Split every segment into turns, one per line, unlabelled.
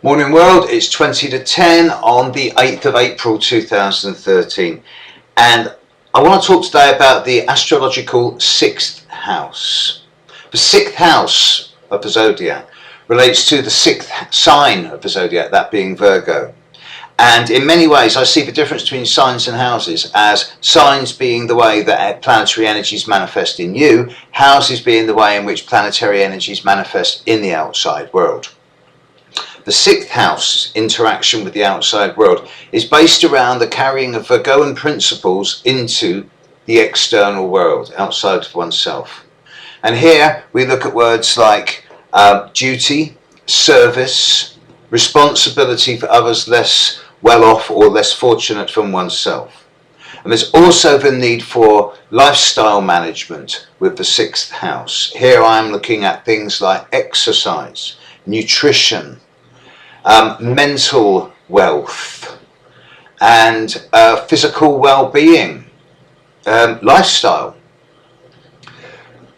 Morning world, it's 20 to 10 on the 8th of April 2013, and I want to talk today about the astrological 6th house. The 6th house of the zodiac relates to the 6th sign of the zodiac, that being Virgo. And in many ways I see the difference between signs and houses as signs being the way that planetary energies manifest in you, houses being the way in which planetary energies manifest in the outside world. The 6th house interaction with the outside world is based around the carrying of Virgoan principles into the external world, outside of oneself. And here we look at words like duty, service, responsibility for others less well off or less fortunate from oneself. And there's also the need for lifestyle management with the 6th house. Here I am looking at things like exercise, nutrition, mental wealth, and physical well-being, lifestyle.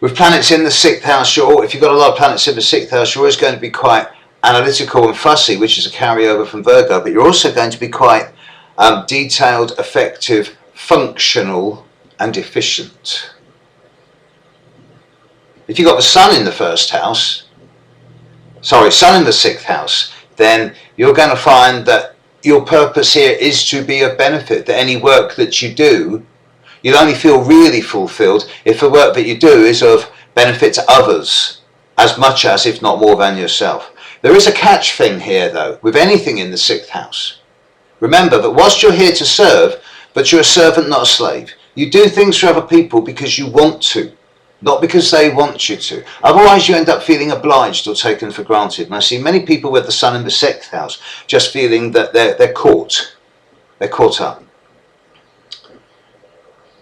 With planets in the 6th house, if you've got a lot of planets in the 6th house, you're always going to be quite analytical and fussy, which is a carryover from Virgo, but you're also going to be quite detailed, effective, functional, and efficient. If you've got the Sun in the 1st house, Sun in the 6th house, then you're going to find that your purpose here is to be of benefit, that any work that you do, you'll only feel really fulfilled if the work that you do is of benefit to others, as much as, if not more than yourself. There is a catch thing here though, with anything in the 6th house. Remember that whilst you're here to serve, but you're a servant, not a slave. You do things for other people because you want to, not because they want you to. Otherwise you end up feeling obliged or taken for granted. And I see many people with the Sun in the 6th house just feeling that they're caught up.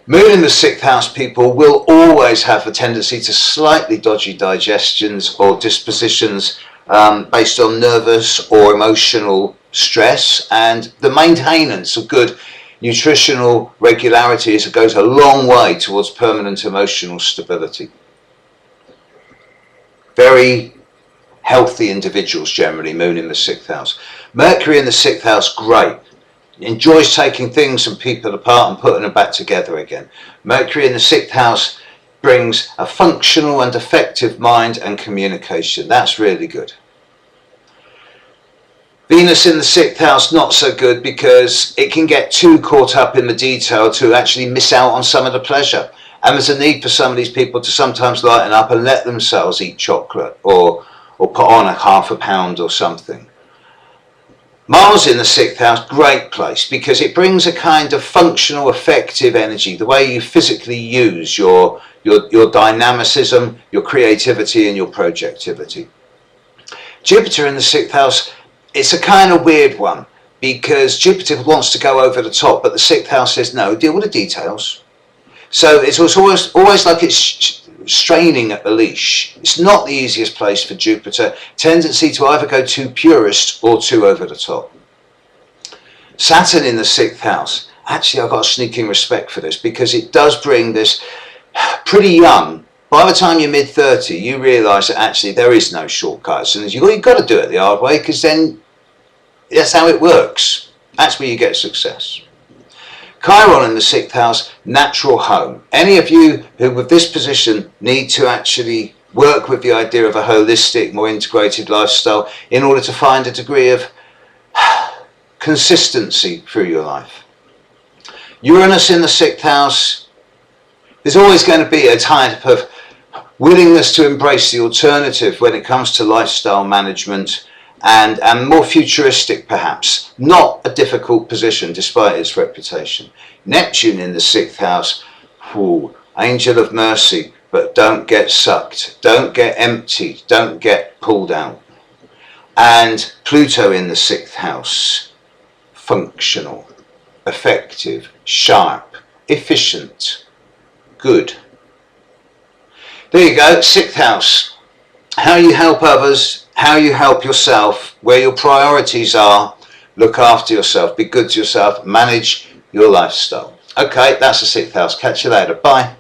Moon in the 6th house people will always have a tendency to slightly dodgy digestions or dispositions based on nervous or emotional stress, and the maintenance of good nutritional regularity goes a long way towards permanent emotional stability. Very healthy individuals generally, Moon in the 6th house. Mercury in the 6th house, great. Enjoys taking things and people apart and putting them back together again. Mercury in the 6th house brings a functional and effective mind and communication. That's really good. Venus in the 6th house, not so good, because it can get too caught up in the detail to actually miss out on some of the pleasure. And there's a need for some of these people to sometimes lighten up and let themselves eat chocolate or put on a half a pound or something. Mars in the 6th house, great place, because it brings a kind of functional, effective energy, the way you physically use your dynamicism, your creativity and your projectivity. Jupiter in the 6th house, it's a kind of weird one, because Jupiter wants to go over the top, but the 6th house says no, deal with the details. So it's always like it's straining at the leash. It's not the easiest place for Jupiter. Tendency to either go too purist or too over the top. Saturn in the 6th house. Actually, I've got a sneaking respect for this, because it does bring this pretty young. By the time you're mid-30, you realise that actually there is no shortcuts, and you've got to do it the hard way, because then that's how it works. That's where you get success. Chiron in the 6th house, natural home. Any of you who with this position need to actually work with the idea of a holistic, more integrated lifestyle in order to find a degree of consistency through your life. Uranus in the 6th house, there's always going to be a type of willingness to embrace the alternative when it comes to lifestyle management, and more futuristic perhaps. Not a difficult position despite its reputation. Neptune in the 6th house, angel of mercy, but don't get sucked, don't get emptied, don't get pulled out. And Pluto in the 6th house, functional, effective, sharp, efficient, good. There you go, 6th house. How you help others, how you help yourself, where your priorities are. Look after yourself, be good to yourself, manage your lifestyle. Okay, that's the 6th house. Catch you later. Bye.